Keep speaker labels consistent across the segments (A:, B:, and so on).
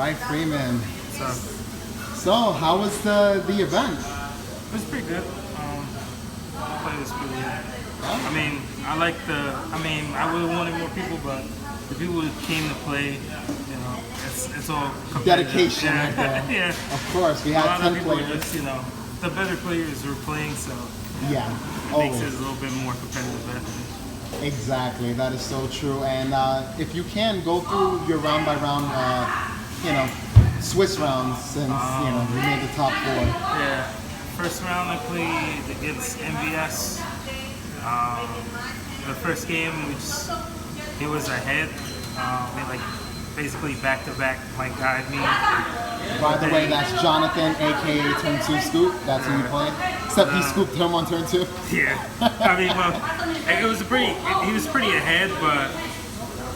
A: right, Freeman.
B: So
A: So, how was the event?
B: it was pretty good. The play was pretty good. I mean, I would have wanted more people, but the people who came to play, you know, it's all competitive.
A: Dedication
B: Yeah.
A: right there.
B: Yeah.
A: Of course, we
B: A
A: had
B: lot
A: 10
B: of people
A: players.
B: just, you know, the better players were playing, so
A: Yeah.
B: it makes it a little bit more competitive. I think.
A: Exactly. That is so true. And if you can, go through your round by round, you know, Swiss rounds since, you know, we made the top 4.
B: Yeah. First round I played against MVS. The first game, he was ahead. They like basically back to back like guide me.
A: By the way, that's Jonathan, aka Turn 2 Scoop. That's who you played. Except he scooped him on turn 2.
B: Yeah. I mean, well, he was pretty ahead, but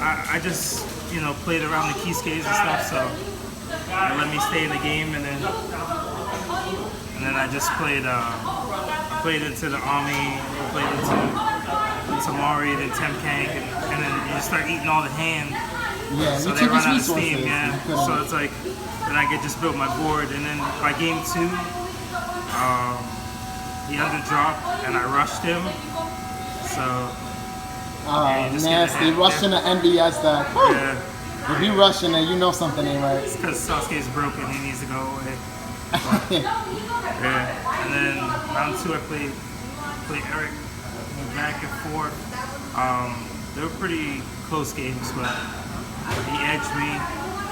B: I just, you know, played around the key skates and stuff, so it let me stay in the game, and then I just played. I played into the Ami, played into Tamari, then Temkank, and then you just start eating all the hand.
A: Yeah,
B: So
A: you
B: they
A: took
B: run
A: his
B: out of
A: resources.
B: steam, yeah.
A: You couldn't-
B: So it's like, then I could just build my board, and then by game 2, he underdropped, and I rushed him. So yeah, you just get
A: nasty.
B: ahead.
A: Rushing the NBS that.
B: Yeah.
A: If you rushing it, you know something ain't right.
B: It's because Sasuke's broken, he needs to go away. Yeah. And then round 2 I played Eric, back and forth. They were pretty close games, but he edged me.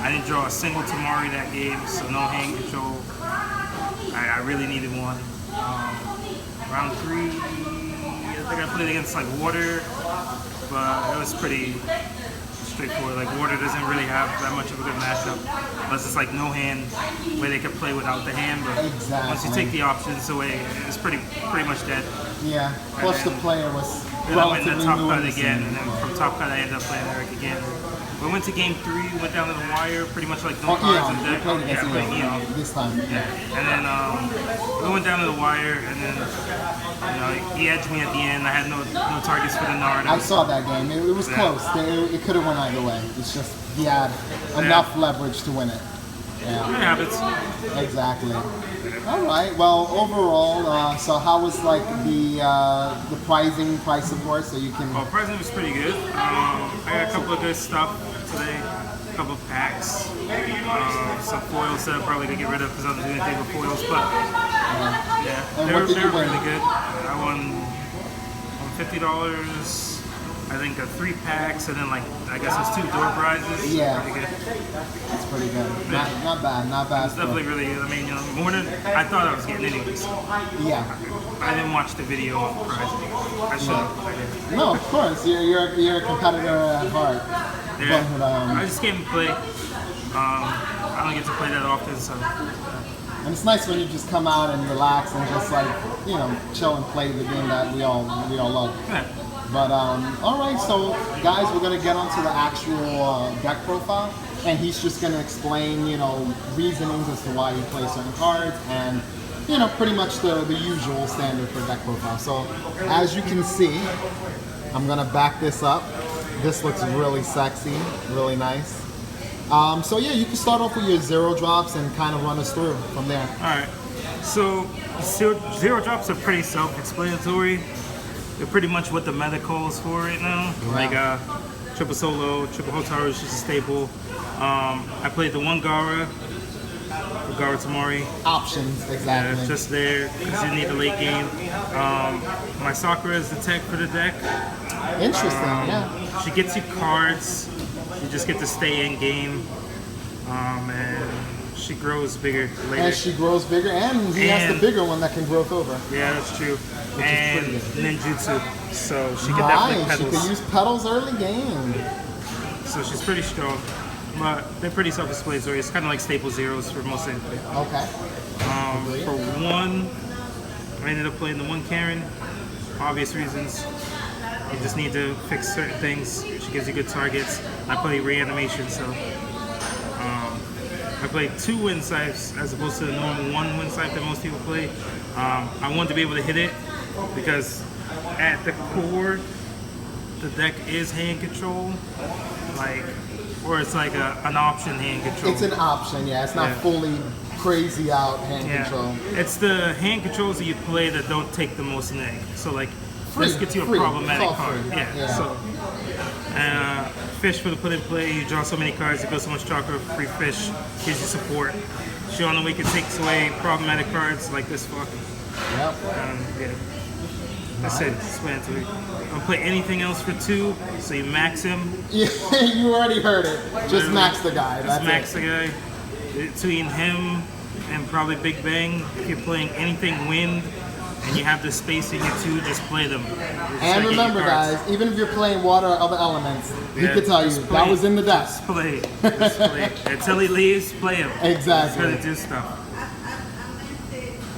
B: I didn't draw a single Tamari that game, so no hand control. I really needed one. Round 3, I think I played against like Water, but it was pretty straightforward. Like Water doesn't really have that much of a good matchup, unless it's like no hand where they can play without the hand. But
A: Exactly.
B: once you take the options away, it's pretty much dead.
A: Yeah. Plus the player was
B: Then I went
A: relatively
B: to top
A: new
B: cut
A: in the
B: again,
A: scene.
B: and then from top cut I ended up playing Eric again. We went to game 3, went down to the wire, pretty much like no
A: Oh,
B: cards
A: Eon.
B: in
A: You
B: deck.
A: played
B: Yeah,
A: against
B: I played
A: Eon
B: Eon.
A: this time.
B: Yeah, and then we went down to the wire, and then you know he edged me at the end. I had no targets for the Naruto.
A: I saw that game. It was
B: Yeah.
A: close. It could have went either way. It's just he had enough leverage to win it.
B: It
A: Yeah,
B: happens.
A: exactly. All right. Well, overall, so how was like the price support? So you can.
B: Well, present was pretty good. I got a couple of good stuff today. A couple of packs. Some foils that I'm probably gonna get rid of because I don't do anything with foils. But yeah,
A: And
B: they
A: what
B: were
A: did you win?
B: really good. I won $50. I think 3 packs, and then like I guess it's 2 door prizes.
A: Yeah.
B: Pretty good.
A: That's pretty good. Not bad. Not bad.
B: It's definitely really good. I mean, you know, more than I thought I was getting anyways.
A: Yeah.
B: I didn't watch the video of the prize. I should have.
A: No, of course. You're a competitor at heart.
B: Yeah.
A: But,
B: I just came to play. I don't get to play that often, so
A: and it's nice when you just come out and relax and just like, you know, chill and play the game that we all love.
B: yeah.
A: But all right, so guys, we're gonna get onto the actual deck profile, and he's just gonna explain, you know, reasonings as to why he plays certain cards, and you know, pretty much the usual standard for deck profile. So as you can see, I'm gonna back this up. This looks really sexy, really nice. So yeah, you can start off with your 0 drops and kind of run us through from there.
B: All right. So zero drops are pretty self-explanatory. They're pretty much what the meta calls for right now. Like triple solo, triple Hotaru is just a staple. I played the 1 Gara, Tamari.
A: Options, exactly.
B: Just there because you need a late game. My Sakura is the tech for the deck.
A: Interesting, yeah.
B: She gets you cards. You just get to stay in game. And she grows bigger later.
A: And she grows bigger, and he has the bigger one that can growth over.
B: Yeah, that's true.
A: is
B: And
A: pretty good.
B: ninjutsu, so she can definitely
A: Nice, she
B: pedals.
A: can use pedals early game.
B: So she's pretty strong. But they're pretty self-explanatory. It's kind of like staple zeros for most anything.
A: Okay.
B: For 1, I ended up playing the 1 Karen. Obvious reasons. You just need to fix certain things. She gives you good targets. I play reanimation, so I played 2 wind scythes as opposed to the normal 1 wind scythe that most people play. I wanted to be able to hit it because at the core, the deck is hand control, like or it's like an option hand control?
A: It's an option, yeah. It's not fully crazy out hand control.
B: It's the hand controls that you play that don't take the most neg. So like, first gets you a
A: free.
B: problematic card.
A: Free.
B: Yeah. So, fish for the put in play. You draw so many cards, it goes so much chakra. Free fish gives you support. Show on the week it takes away problematic cards like this fuck.
A: Yep.
B: Yeah. That's it. Explanatory. Don't play anything else for 2, so you max him.
A: Yeah, you already heard it. Just max the guy.
B: Just max the guy. Between him and probably Big Bang, if you're playing anything wind and you have the space in your 2, just play them.
A: And remember, guys, even if you're playing water or other elements, he could tell you that was in the deck.
B: Just play. Just play. Until he leaves, play him.
A: Exactly.
B: He's gonna do stuff.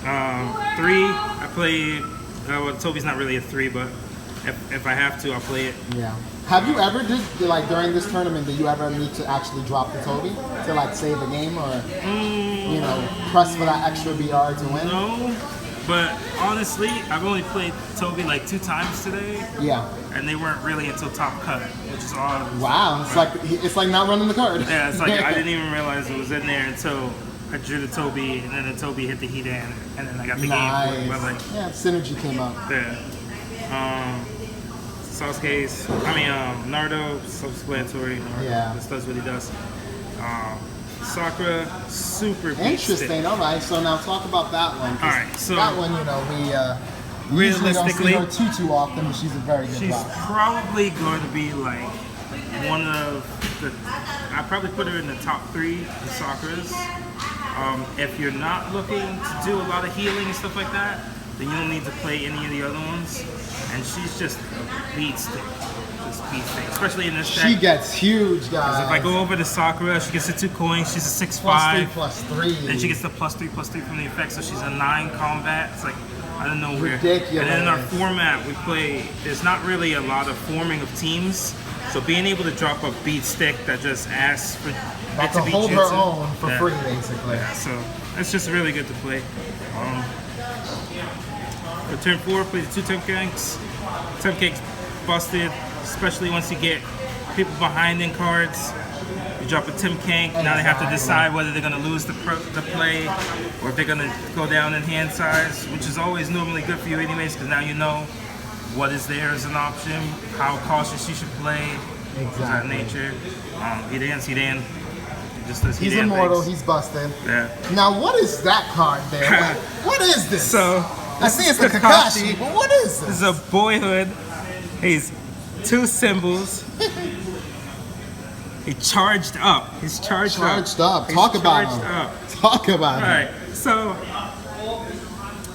B: 3, I play. Well, Toby's not really a 3, but if I have to, I'll play it.
A: Yeah. Have you ever like during this tournament? Did you ever need to actually drop the Toby to like save a game or you know press for that extra BR to win?
B: No, but honestly, I've only played Toby like 2 times today.
A: Yeah.
B: And they weren't really until top cut, which is odd.
A: Wow, it's like not running the card.
B: Yeah, it's like I didn't even realize it was in there until I drew the Toby, and then the Toby hit the Hidan, and then I got the game. But like,
A: yeah, synergy came up.
B: Yeah. Sasuke's, Naruto, self-explanatory.
A: Yeah.
B: This does what he does. Sakura, super
A: interesting. All right, so now talk about that one.
B: All right, so
A: that one, you know, we usually don't see her too often, but she's a very good
B: She's probably going to be like one of the. I probably put her in the top 3 in Sakura's. If you're not looking to do a lot of healing and stuff like that, then you don't need to play any of the other ones. And she's just a beat stick. Just beat stick. Especially in this deck.
A: She gets huge, guys.
B: If I go over to Sakura, she gets the 2 coins. She's a 6/5.
A: +3/+3.
B: Then she gets the +3/+3 from the effect, so she's a 9 combat. It's like, I don't know where.
A: Ridiculous.
B: And then in our format, we play, there's not really a lot of forming of teams. So being able to drop a beat stick that just asks for
A: like to hold her own for free, basically.
B: Yeah, so it's just really good to play. For turn 4, play the 2 temp cakes. Temp cakes busted, especially once you get people behind in cards. You drop a temp cake, now they have to decide whether they're going to lose the play or if they're going to go down in hand size, which is always normally good for you anyways, because now you know what is there as an option, how cautious you should play, things of that nature. Hidan.
A: He's immortal, he's busted.
B: Yeah.
A: Now what is that card there? What is this?
B: So,
A: I see it's the Kakashi, but what is this?
B: This is a boyhood. He's 2 symbols. He charged up. He's charged up.
A: Talk about him. Talk about him.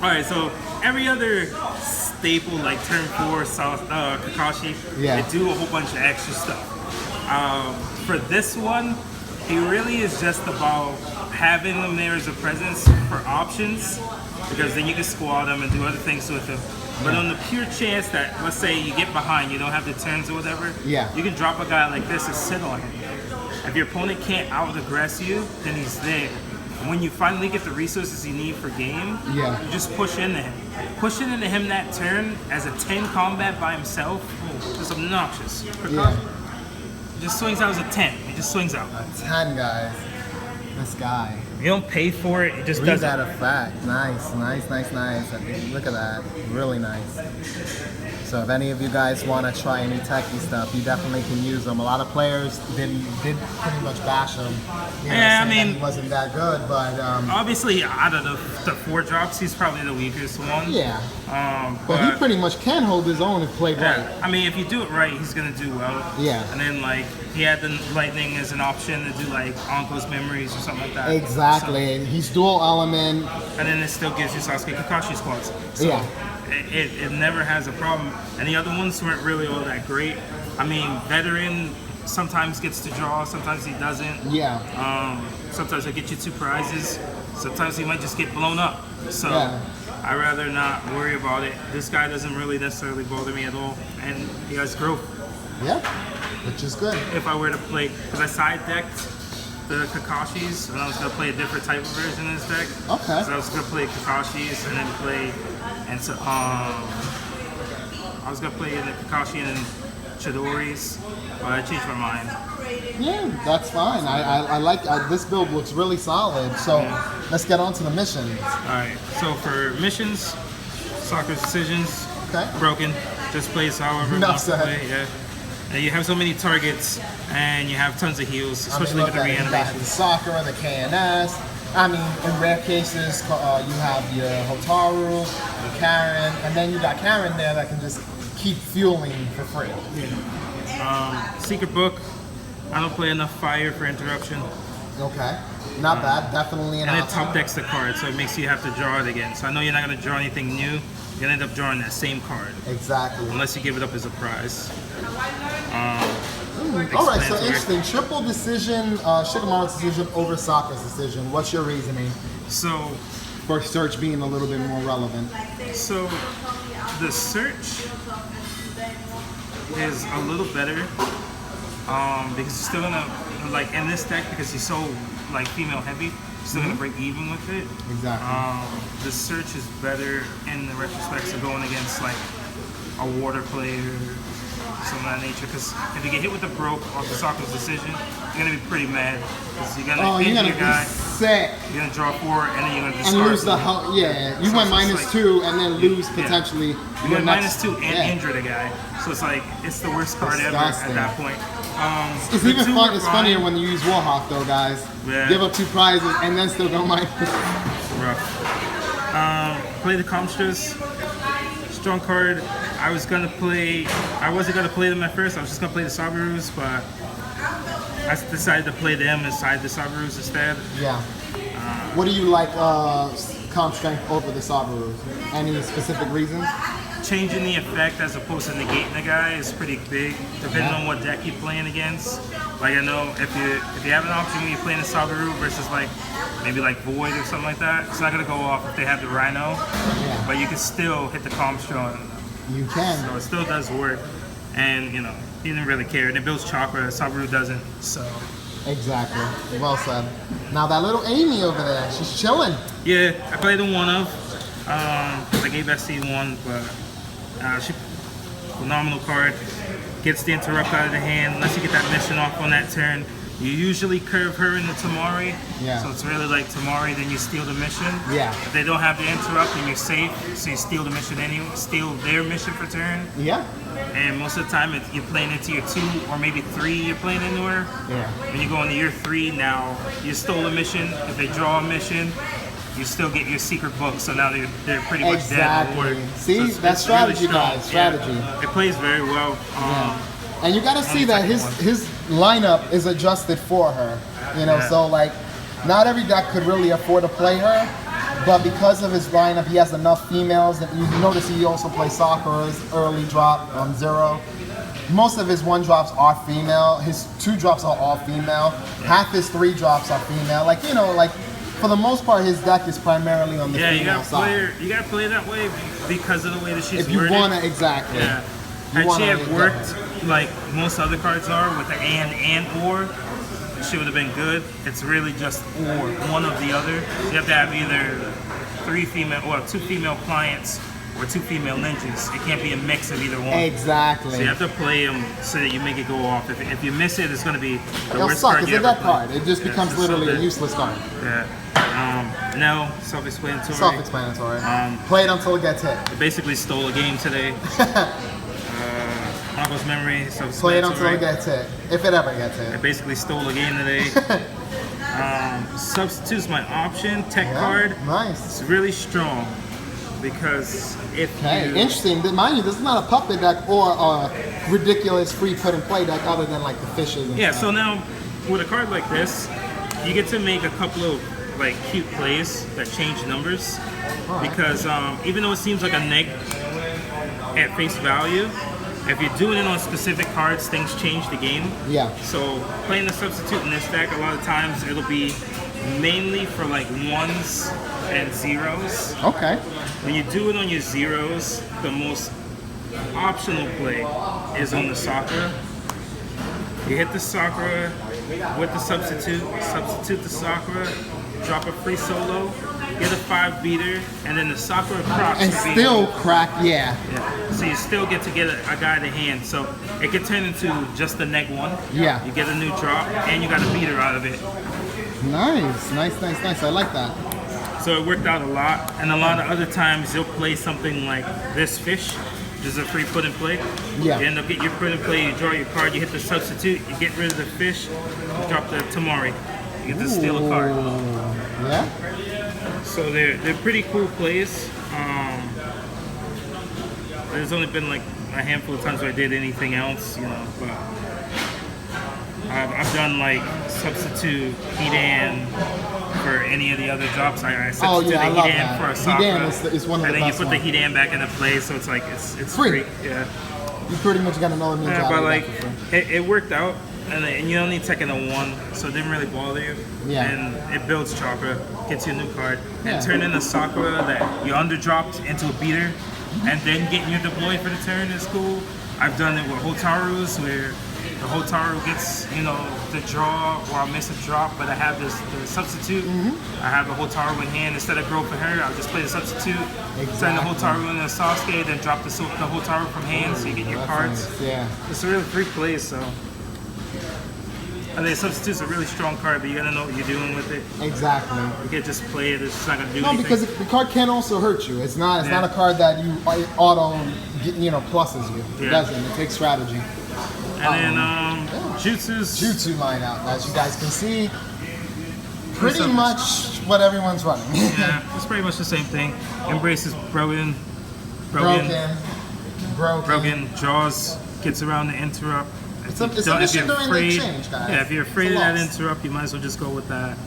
B: Alright, so every other staple like turn 4 Kakashi, they do a whole bunch of extra stuff. For this one, he really is just about having them there as a presence for options, because then you can squall them and do other things with them. But on the pure chance that, let's say you get behind, you don't have the turns or whatever, you can drop a guy like this and sit on him. If your opponent can't out-aggress you, then he's there. And when you finally get the resources you need for game, you just push into him. Pushing into him that turn as a 10 combat by himself is obnoxious. He just swings out as a 10. He just swings out.
A: A 10, guys. This guy.
B: You don't pay for it, it just does
A: that effect. Nice. Look at that. Really nice. So if any of you guys want to try any techie stuff, you definitely can use them. A lot of players did pretty much bash him. He wasn't that good, but
B: obviously out of the 4 drops, he's probably the weakest one.
A: Yeah. But he pretty much can hold his own if played right.
B: I mean, if you do it right, he's gonna do well.
A: Yeah.
B: And then like he had the lightning as an option to do like Uncle's memories or something like that.
A: Exactly. So, he's dual element.
B: And then it still gives you Sasuke Kakashi squads. So it never has a problem. And the other ones weren't really all that great. I mean, veteran sometimes gets to draw, sometimes he doesn't.
A: Yeah.
B: Sometimes he'll get you 2 prizes. Sometimes he might just get blown up. So I'd rather not worry about it. This guy doesn't really necessarily bother me at all. And he has growth.
A: Yeah, which is good.
B: If I were to play, because I side decked the Kakashis, and I was going to play a different type of version of this deck.
A: Okay.
B: So I was going to play Kakashis and then play, and so I was going to play in the Kakashi and then Chidori's, but I changed my mind.
A: Yeah, that's fine. I like this build looks really solid. So let's get on to the missions.
B: Alright, so for missions, Sakura's decisions,
A: Okay.
B: broken. Just plays however
A: No,
B: wants to
A: sir.
B: play. Yeah. And you have so many targets, and you have tons of heals, especially with the
A: You got
B: reanimation.
A: the Sakura, the KNS. I mean, in rare cases, you have your Hotaru, your Karen, and then you got Karen there that can just keep fueling for free.
B: Secret book. I don't play enough fire for interruption.
A: Okay. Not bad. Definitely an
B: And it
A: option.
B: top decks the card, so it makes you have to draw it again. So I know you're not going to draw anything new. You're going to end up drawing that same card.
A: Exactly.
B: Unless you give it up as a prize.
A: All right, so interesting. Triple decision, Shikamaru's decision over Sakura's decision. What's your reasoning
B: So,
A: for search being a little bit more relevant?
B: so the search is a little better because you're still gonna like in this deck because he's so like female heavy. You're still gonna break even with it.
A: Exactly.
B: The search is better in the retrospects of going against like a water player, something of that nature. Because if you get hit with the broke off the Sakura's decision, you're gonna be pretty mad. Because you're gonna
A: You're
B: injure
A: gonna
B: your guy,
A: be sick
B: you're gonna draw 4, and then you're gonna
A: and
B: discard
A: lose the
B: one.
A: whole. Yeah, you
B: So
A: went
B: it's
A: minus
B: like-
A: 2 and then lose
B: Yeah.
A: potentially.
B: You
A: your
B: went
A: next-
B: -2 and
A: yeah.
B: injure the guy. So it's like it's the worst card ever
A: Disgusting.
B: at that point.
A: It's
B: the
A: even
B: two
A: fun.
B: were
A: It's
B: fine.
A: funnier when you use Warhawk though, guys.
B: Yeah.
A: Give up 2 prizes and then still go minus.
B: Rough. Play the Comstras. Strong card. I wasn't gonna play them at first. I was just gonna play the Saburus, but I decided to play them inside the Saburus instead.
A: Yeah. What do you like comp strength over the Saburus? Any specific reasons?
B: Changing the effect as opposed to negating the guy is pretty big, depending on what deck you're playing against. Like I know if you have an option when you're playing a Sabaru versus like maybe like Void or something like that, it's not gonna go off if they have the Rhino,
A: Yeah.
B: but you can still hit the Comstron.
A: You can.
B: So it still does work, and you know he didn't really care. And it builds chakra. Sabaru doesn't. So
A: Exactly. Well said. Now that little Amy over there, she's chilling.
B: yeah, I played in one of. I gave SC one, but she phenomenal card. Gets the interrupt out of the hand. Unless you get that mission off on that turn, you usually curve her into Tamari.
A: Yeah.
B: So it's really like Tamari, then you steal the mission.
A: Yeah.
B: If they don't have the interrupt, then you're safe. So you steal the mission anyway. Steal their mission for turn.
A: Yeah.
B: And most of the time, you're playing into your 2 or maybe 3 you're playing into her.
A: Yeah.
B: When you go into your 3, now you stole a mission. If they draw a mission, you still get your secret book. So now they're pretty much dead.
A: Exactly.
B: Or,
A: See,
B: so it's
A: that's strategy,
B: really strong.
A: guys. Strategy.
B: Yeah. It plays very well.
A: And you gotta see that his lineup is adjusted for her. You know,
B: Yeah.
A: so like not every deck could really afford to play her, but because of his lineup, he has enough females. That you notice he also plays Sakura's early drop on 0. Most of his 1 drops are female. His 2 drops are all female. Half his 3 drops are female. Like, you know, like for the most part, his deck is primarily on the
B: Yeah, you
A: female
B: gotta play
A: side.
B: her. You gotta play that way because of the way that she's
A: If you
B: worded.
A: wanna, exactly.
B: Yeah.
A: You
B: Had she
A: wanna
B: had
A: get
B: worked like most other cards are with the and or, she would have been good. It's really just or, one of the other. You have to have either 2 female clients or 2 female ninjas. It can't be a mix of either one.
A: Exactly.
B: So you have to play them so that you make it go off. If you miss it, it's going to be the
A: It'll
B: worst
A: suck.
B: card
A: It's
B: you
A: a
B: ever
A: death
B: played.
A: card. It just
B: Yeah,
A: becomes
B: it's so
A: literally a
B: dead.
A: useless card.
B: Yeah. Self-explanatory.
A: Self-explanatory. Play it until it gets hit.
B: I basically stole a game today. Marco's memory.
A: Play it until
B: Self-explanatory.
A: it gets hit. If it ever gets
B: I
A: hit.
B: basically stole a game today. Substitute's my option. Tech card.
A: Nice.
B: It's really strong because if
A: Hey,
B: you
A: interesting. Mind you, this is not a puppet deck or a ridiculous free put and play deck other than like the fishes and
B: yeah.
A: stuff.
B: So now with a card like this, you get to make a couple of like cute plays that change numbers because even though it seems like a neg at face value, if you're doing it on specific cards, things change the game.
A: Yeah.
B: So playing the substitute in this deck, a lot of times it'll be mainly for like 1s and 0s.
A: Okay.
B: When you do it on your 0s, the most optional play is on the Sakura. You hit the Sakura with the substitute the Sakura, drop a free solo, get a 5 beater, and then the Sakura procs.
A: And still crack, yeah.
B: Yeah. So you still get to get a guy to hand. So it could turn into just the neg 1.
A: Yeah.
B: You get a new drop, and you got a beater out of it.
A: Nice. I like that.
B: So it worked out a lot. And a lot of other times you'll play something like this fish, which is a free put and play.
A: Yeah.
B: You end up getting your put and play, you draw your card, you hit the substitute, you get rid of the fish, you drop the Tamari. You get to steal a card.
A: Yeah.
B: So they're pretty cool plays. There's only been like a handful of times where I did anything else, you know, but I've done like substitute Hidan for any of the other drops. I substitute the Hidan for a Sakura.
A: Hidan is one of the best.
B: And then you put the Hidan back into play, so it's like it's free. Yeah.
A: You pretty much got another new job.
B: But like it worked out. And you don't need Tekken 1, so it didn't really bother you.
A: Yeah.
B: And it builds chakra, gets you a new card,
A: Yeah.
B: and turning a Sakura that you underdropped into a beater, and then getting your deploy for the turn is cool. I've done it with Hotaru's, where the Hotaru gets, you know, the draw, or I'll miss a drop, but I have the substitute. I have a Hotaru in hand. Instead of grow for her, I'll just play the substitute, turn the Hotaru into a Sasuke, then drop the Hotaru from hand, so you get your cards.
A: Nice. Yeah.
B: It's a really free play, so. I think substitute's a really strong card, but you gotta know what you're doing with it.
A: Exactly.
B: You can't just play it; it's just not gonna do
A: No,
B: anything.
A: because the card can also hurt you. It's not a card that you auto, pluses you. It doesn't. It takes strategy.
B: And then Jutsu's.
A: Jutsu line out, as you guys can see. Pretty much what everyone's running.
B: Yeah, it's pretty much the same thing. Embraces broken. Jaws gets around the interrupt.
A: It's a mission during the exchange, guys.
B: Yeah, if you're afraid of that interrupt, you might as well just go with that.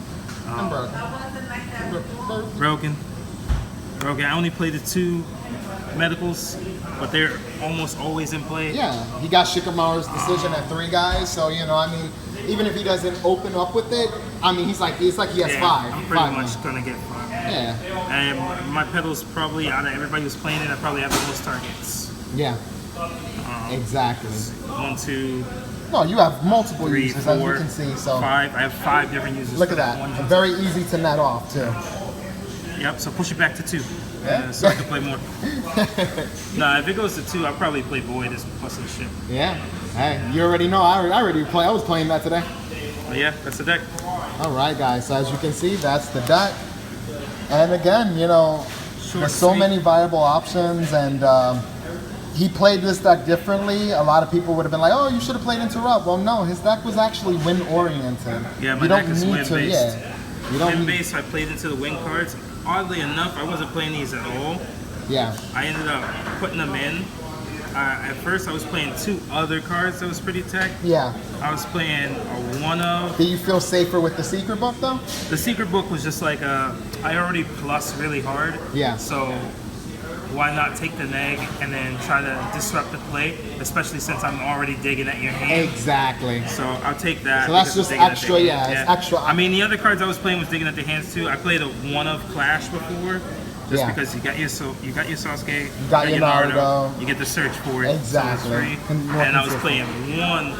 B: Broken. I only played the 2 medicals, but they're almost always in play.
A: Yeah, he got Shikamaru's decision at 3 guys, so even if he doesn't open up with it, it's like he has 5.
B: I'm pretty much gonna get 5.
A: Yeah.
B: And my pedals probably out of everybody who's playing it, I probably have the most targets.
A: Yeah. Exactly.
B: 1, 2.
A: No, you have multiple
B: 3,
A: users,
B: 4,
A: as you can see. So
B: 5. I have 5 different users.
A: Look at that. Very easy to net off too.
B: Yep. So push it back to 2.
A: Yeah.
B: So I can play more. Nah, if it goes to 2, I'll probably play Void as plus of shit.
A: Yeah. Hey, you already know. I was playing that today.
B: But yeah, that's the deck.
A: All right, guys. So as you can see, that's the deck. And again, there's so many viable options, and he played this deck differently. A lot of people would have been like, "Oh, you should have played Interrupt." Well, no, his deck was actually win oriented.
B: Yeah, my deck is win based.
A: You don't
B: win based. I played into the win cards. Oddly enough, I wasn't playing these at all.
A: Yeah.
B: I ended up putting them in. At first, I was playing 2 other cards that was pretty tech.
A: Yeah.
B: I was playing a 1 of.
A: Do you feel safer with the secret book though?
B: The secret book was just like I already plus really hard.
A: Yeah.
B: So why not take the neg and then try to disrupt the play, especially since I'm already digging at your hand.
A: Exactly.
B: So I'll take that.
A: So that's just extra, it's extra.
B: I mean, the other cards I was playing was digging at the hands too. I played a 1 of Clash before, just because you got your Sasuke, you got your Naruto, you get to search for it.
A: Exactly.
B: So it's free. And I was playing 1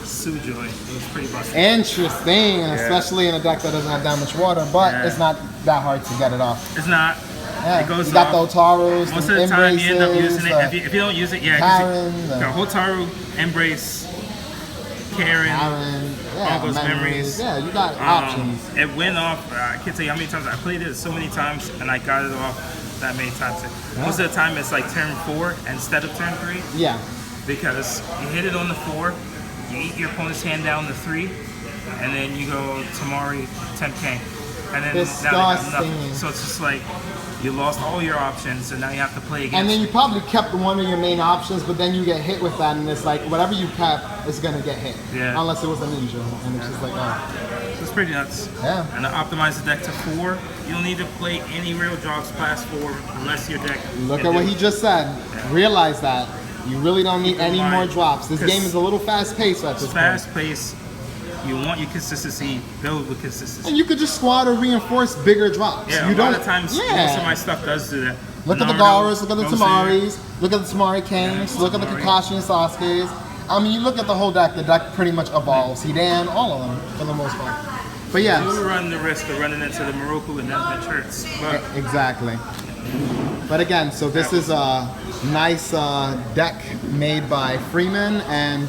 B: Sujoi. It was pretty busted.
A: Interesting, especially in a deck that doesn't have that much water, but it's not that hard to get it off.
B: It's not.
A: Yeah.
B: It goes
A: you got
B: off.
A: the Otarus,
B: Most of the time you end up using it. If you don't use it,
A: Karen,
B: the Hotaru, Embrace, Karen, all those memories.
A: Yeah, you got options.
B: It went off. I can't tell you how many times I played it so many times, and I got it off that many times. Most of the time, it's like turn 4 instead of turn 3.
A: Yeah.
B: Because you hit it on the 4, you eat your opponent's hand down to 3, and then you go Tamari 10K, and then now they have nothing. So it's just like. You lost all your options, and now you have to play again.
A: And then you probably kept one of your main options, but then you get hit with that, and it's like whatever you kept is gonna get hit.
B: Yeah.
A: Unless it was a ninja, and it's just like,
B: So it's pretty nuts.
A: Yeah.
B: And to optimize the deck to 4, you don't need to play any real drops past 4 unless your deck.
A: Look at what he just said. Yeah. Realize that you really don't need any more drops. This game is a little fast-paced at this point.
B: Fast-paced. You want your consistency, build with consistency.
A: And you could just squad or reinforce bigger drops.
B: Yeah,
A: you
B: a lot of times, most of my stuff does do that.
A: Look at the Garas, look at the Tamaris, look at the Tamari Kings, look at the Kakashi and Sasuke's. I mean, you look at the whole deck, the deck pretty much evolves. Hidan, all of them, for the most part. But yeah.
B: We run the risk of running into the Moroku and that hurts. But
A: Exactly. But again, so this is a nice deck made by Freeman, and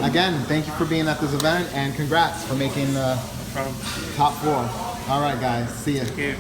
A: again, thank you for being at this event, and congrats for making the top 4. All right, guys, see ya.
B: Thank you.